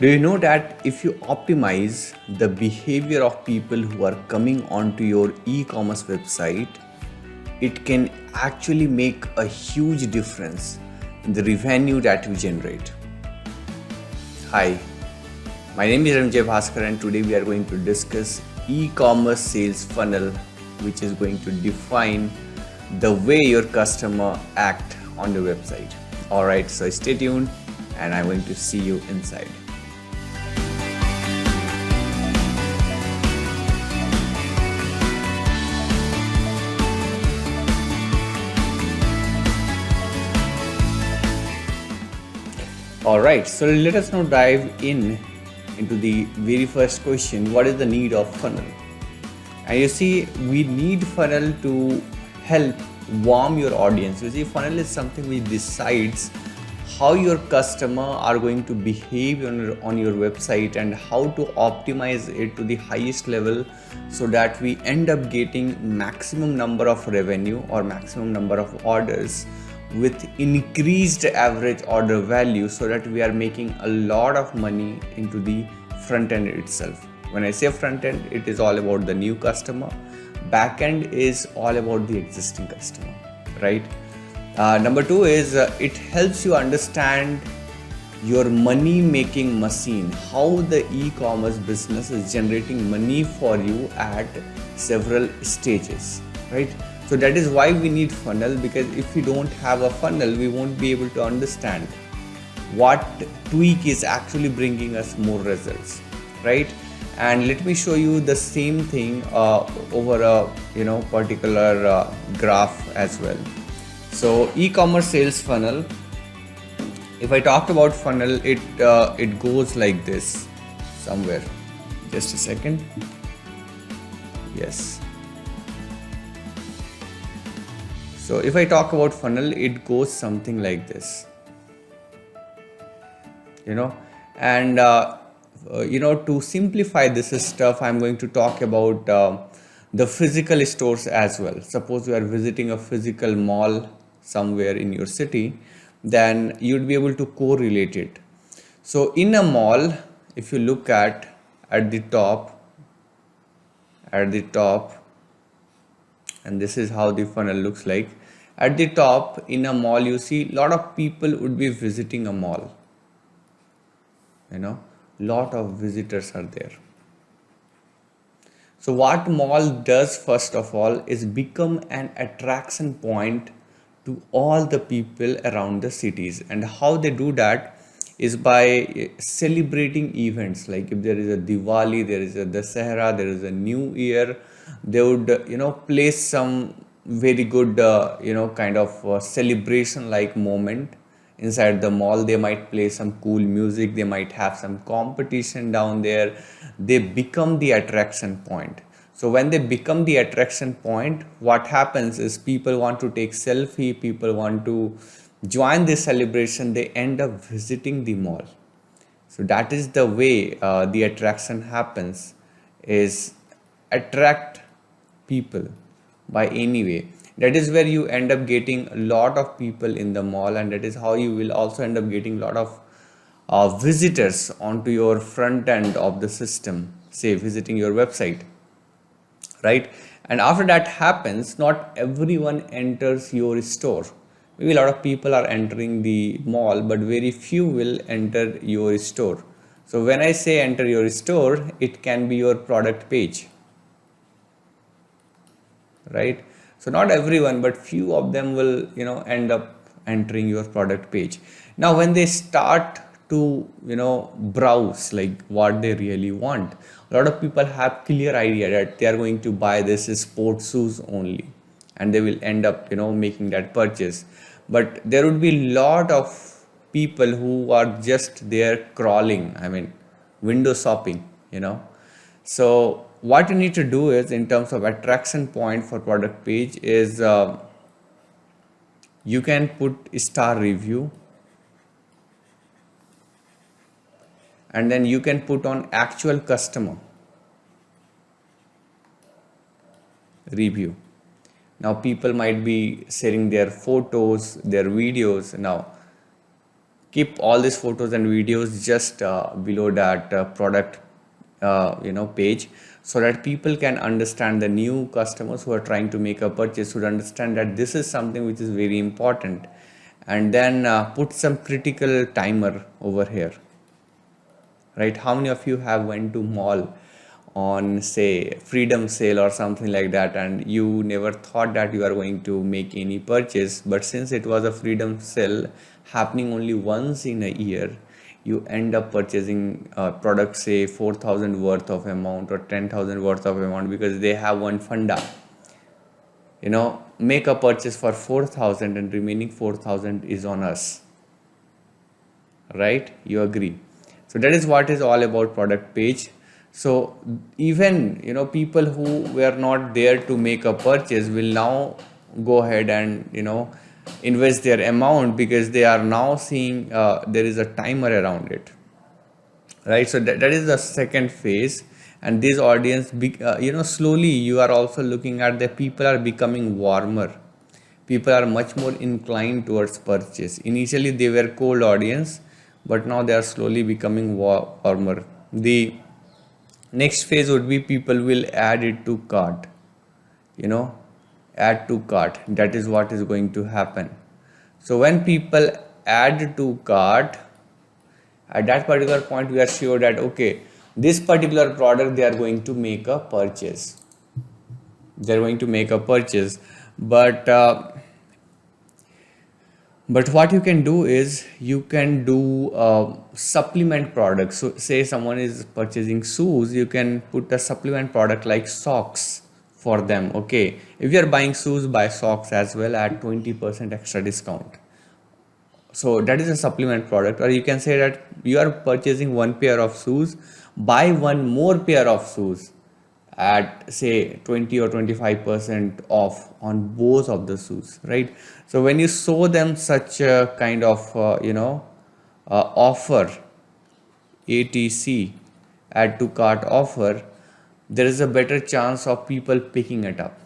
Do you know that if you optimize the behavior of people who are coming onto your e-commerce website, it can actually make a huge difference in the revenue that you generate. Hi, my name is Ranvijay Bhaskar and today we are going to discuss e-commerce sales funnel, which is going to define the way your customer act on the website. Alright, so stay tuned and I'm going to see you inside. Alright, so let us now dive into the very first question. What is the need of funnel? And you see, we need funnel to help warm your audience. You see, funnel is something which decides how your customer are going to behave on your website and how to optimize it to the highest level so that we end up getting maximum number of revenue or maximum number of orders with increased average order value, so that we are making a lot of money into the front end itself. When I say front end, it is all about the new customer. Back end is all about the existing customer, right? Number two is it helps you understand your money making machine, how the e-commerce business is generating money for you at several stages, right? So that is why we need funnel, because if we don't have a funnel, we won't be able to understand what tweak is actually bringing us more results, right? And let me show you the same thing over a particular graph as well. So e-commerce sales funnel, if I talk about funnel, it goes like this somewhere. Just a second. Yes. So if I talk about funnel, it goes something like this, and to simplify this stuff, I'm going to talk about the physical stores as well. Suppose you are visiting a physical mall somewhere in your city, then you'd be able to correlate it. So in a mall, if you look at the top, and this is how the funnel looks like. At the top in a mall, you see a lot of people would be visiting a mall. Lot of visitors are there. So what mall does first of all is become an attraction point to all the people around the cities. And how they do that is by celebrating events. Like if there is a Diwali, there is a Dasahara, there is a New Year, they would place some very good kind of celebration like moment inside the mall. They might play some cool music, they might have some competition down there. They become the attraction point. So when they become the attraction point, what happens is people want to take selfie, people want to join this celebration, they end up visiting the mall. So that is the way the attraction happens, is attract people by any way. That is where you end up getting a lot of people in the mall, and that is how you will also end up getting a lot of visitors onto your front end of the system, say visiting your website, right? And after that happens, not everyone enters your store. Maybe a lot of people are entering the mall, but very few will enter your store. So when I say enter your store, it can be your product page, right? So not everyone, but few of them will end up entering your product page. Now when they start to browse like what they really want, a lot of people have clear idea that they are going to buy this sports shoes only, and they will end up making that purchase. But there would be a lot of people who are just there crawling, window shopping. So what you need to do is, in terms of attraction point for product page, is you can put star review, and then you can put on actual customer review. Now people might be sharing their photos, their videos. Now keep all these photos and videos just below that product page, so that people can understand, the new customers who are trying to make a purchase should understand that this is something which is very important. And then put some critical timer over here, right? How many of you have went to mall on, say, freedom sale or something like that, and you never thought that you are going to make any purchase, but since it was a freedom sale happening only once in a year, you end up purchasing products, say 4,000 worth of amount or 10,000 worth of amount, because they have one funda, make a purchase for 4,000 and remaining 4,000 is on us, right? You agree? So that is what is all about product page. So even people who were not there to make a purchase will now go ahead and invest their amount, because they are now seeing there is a timer around it, right? So that is the second phase. And this audience slowly you are also looking at the people are becoming warmer. People are much more inclined towards purchase. Initially they were cold audience, but now they are slowly becoming warmer. The next phase would be people will add it to cart, add to cart. That is what is going to happen. So when people add to cart, at that particular point we are sure that okay, this particular product they are going to make a purchase. But what you can do is you can do supplement products. So say someone is purchasing shoes, you can put a supplement product like socks for them. Okay, if you are buying shoes, buy socks as well at 20% extra discount. So that is a supplement product. Or you can say that you are purchasing one pair of shoes, buy one more pair of shoes at say 20 or 25% off on both of the shoes, right? So when you show them such a kind of offer, ATC, add to cart offer, there is a better chance of people picking it up,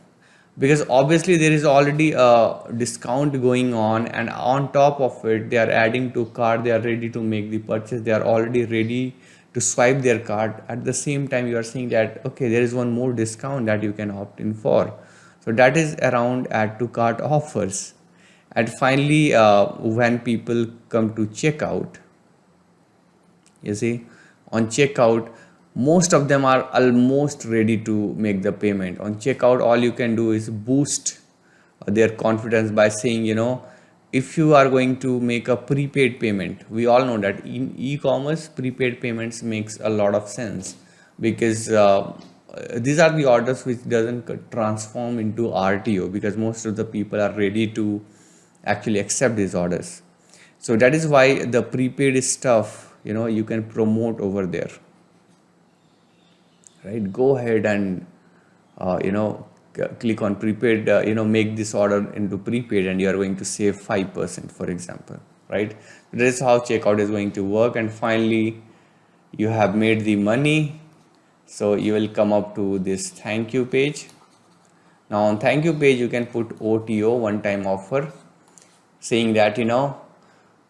because obviously there is already a discount going on, and on top of it they are adding to cart, they are ready to make the purchase, they are already ready to swipe their card. At the same time you are saying that okay, there is one more discount that you can opt in for. So that is around add to cart offers. And finally when people come to checkout, you see, on checkout most of them are almost ready to make the payment. On checkout all you can do is boost their confidence by saying, if you are going to make a prepaid payment, we all know that in e-commerce prepaid payments makes a lot of sense, because these are the orders which doesn't transform into RTO, because most of the people are ready to actually accept these orders. So that is why the prepaid stuff you can promote over there, right? Go ahead and click on prepaid, make this order into prepaid, and you are going to save 5%, for example, right? This is how checkout is going to work. And finally you have made the money, so you will come up to this thank you page. Now on thank you page you can put OTO, one time offer, saying that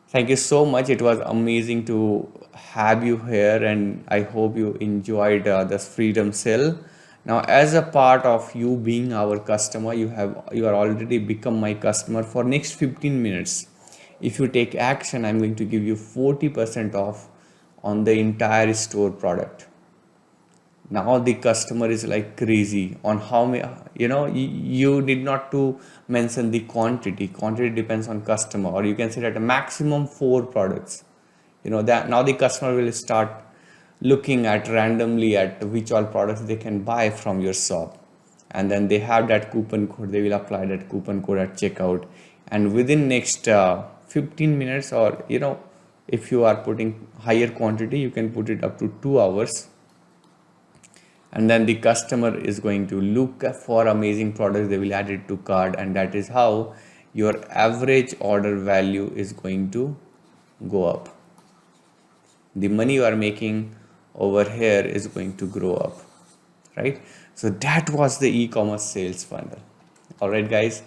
thank you so much, it was amazing to have you here, and I hope you enjoyed this freedom sale. Now as a part of you being our customer, you are already become my customer. For next 15 minutes if you take action, I'm going to give you 40% off on the entire store product. Now the customer is like crazy on how many, you need not to mention the quantity depends on customer, or you can say that a maximum 4 products, that now the customer will start looking at randomly at which all products they can buy from your shop, and then they have that coupon code, they will apply that coupon code at checkout, and within next 15 minutes, or if you are putting higher quantity you can put it up to 2 hours, and then the customer is going to look for amazing products, they will add it to cart, and that is how your average order value is going to go up. The money you are making over here is going to grow up, right? So that was the e-commerce sales funnel. All right guys,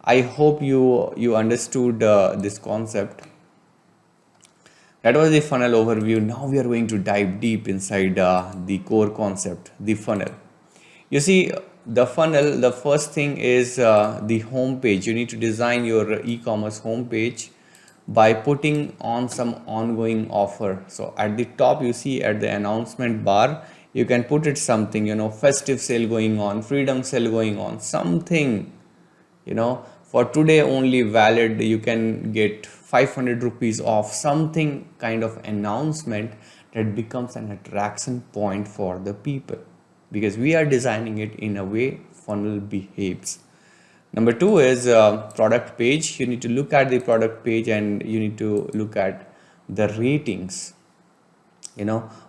I hope you understood this concept. That was the funnel overview. Now we are going to dive deep inside the core concept, the funnel. You see, the funnel, the first thing is the home page. You need to design your e-commerce home page by putting on some ongoing offer. So at the top, you see at the announcement bar, you can put it something, festive sale going on, freedom sale going on, something, for today only valid, you can get 500 rupees off, something kind of announcement that becomes an attraction point for the people, because we are designing it in a way funnel behaves. Number two is product page. You need to look at the product page and you need to look at the ratings.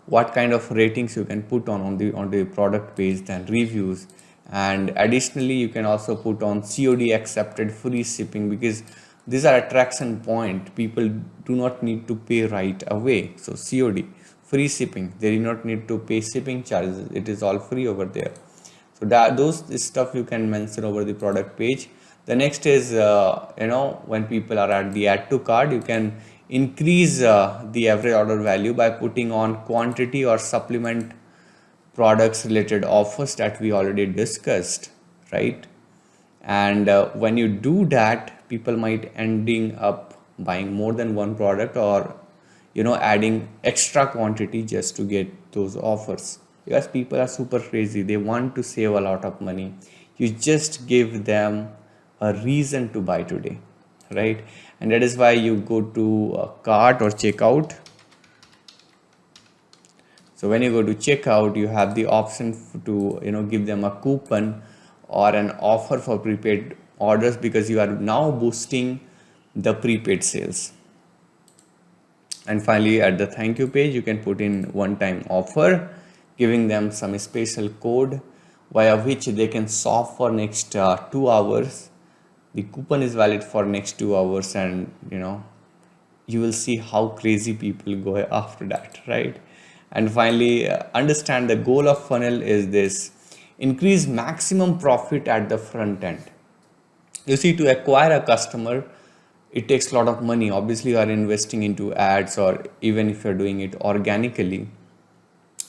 What kind of ratings you can put on the product page, then reviews, and additionally you can also put on COD accepted, free shipping, because these are attraction point. People do not need to pay right away. So COD, free shipping, they do not need to pay shipping charges, it is all free over there. So those stuff you can mention over the product page. The next is when people are at the add to cart, you can increase the average order value by putting on quantity or supplement products related offers that we already discussed, right? And when you do that, people might ending up buying more than one product, or adding extra quantity just to get those offers, because people are super crazy, they want to save a lot of money. You just give them a reason to buy today, right? And that is why you go to a cart or checkout. So when you go to checkout, you have the option to give them a coupon or an offer for prepaid orders, because you are now boosting the prepaid sales. And finally, at the thank you page, you can put in one-time offer, giving them some special code via which they can shop for next 2 hours. The coupon is valid for next 2 hours, and you will see how crazy people go after that, right? And finally, understand the goal of funnel is this: increase maximum profit at the front end. You see, to acquire a customer, it takes a lot of money. Obviously, you are investing into ads, or even if you're doing it organically,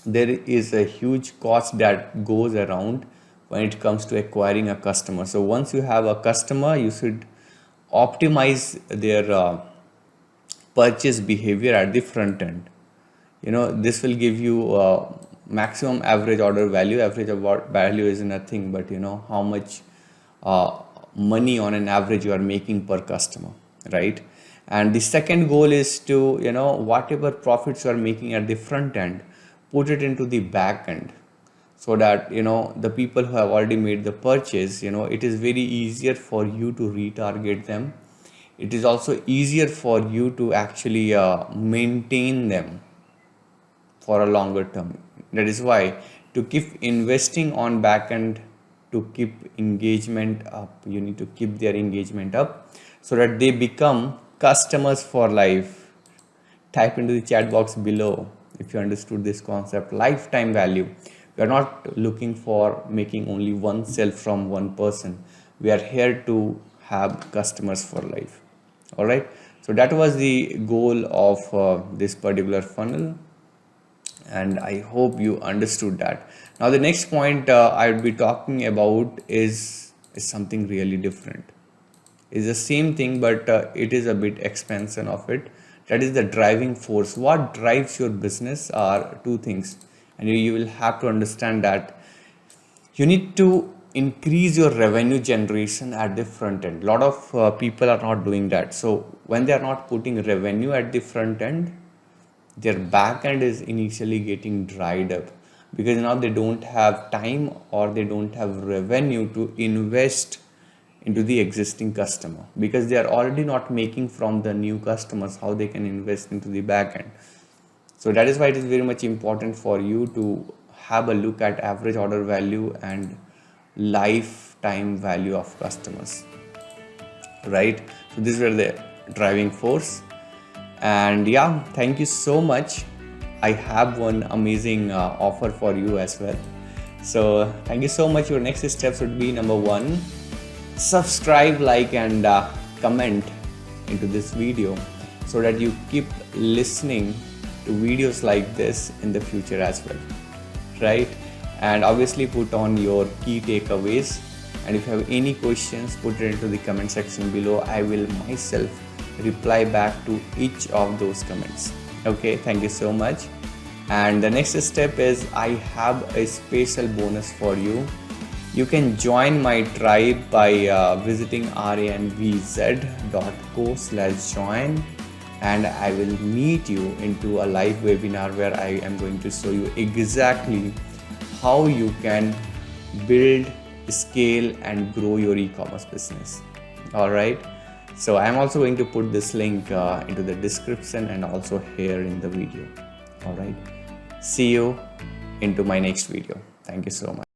there is a huge cost that goes around when it comes to acquiring a customer. So once you have a customer, you should optimize their purchase behavior at the front end. This will give you maximum average order value. Average value is nothing but how much money on an average you are making per customer, right? And the second goal is to whatever profits you are making at the front end, put it into the back end, so that the people who have already made the purchase, it is very easier for you to retarget them. It is also easier for you to actually maintain them for a longer term. That is why, to keep investing on back end, to keep engagement up, you need to keep their engagement up so that they become customers for life. Type into the chat box below if you understood this concept. Lifetime value. We are not looking for making only one sale from one person. We are here to have customers for life. All right. So that was the goal of this particular funnel, and I hope you understood that. Now the next point I will be talking about is something really different. It's the same thing, but it is a bit expansion of it. That is the driving force. What drives your business are two things, and you will have to understand that you need to increase your revenue generation at the front end. A lot of people are not doing that. So when they are not putting revenue at the front end, their back end is initially getting dried up, because now they don't have time or they don't have revenue to invest into the existing customer, because they are already not making from the new customers. How they can invest into the back end? So that is why it is very much important for you to have a look at average order value and lifetime value of customers, right? So these were the driving force. And yeah, thank you so much. I have one amazing offer for you as well. So thank you so much. Your next steps would be: number one, subscribe, like, and comment into this video so that you keep listening to videos like this in the future as well, right? And obviously put on your key takeaways, and if you have any questions, put it into the comment section below. I will myself reply back to each of those comments. Okay, thank you so much. And the next step is I have a special bonus for you. You can join my tribe by visiting ranvz.co/join, and I will meet you into a live webinar where I am going to show you exactly how you can build, scale and grow your e-commerce business. All right. So I'm also going to put this link into the description and also here in the video. All right. See you into my next video. Thank you so much.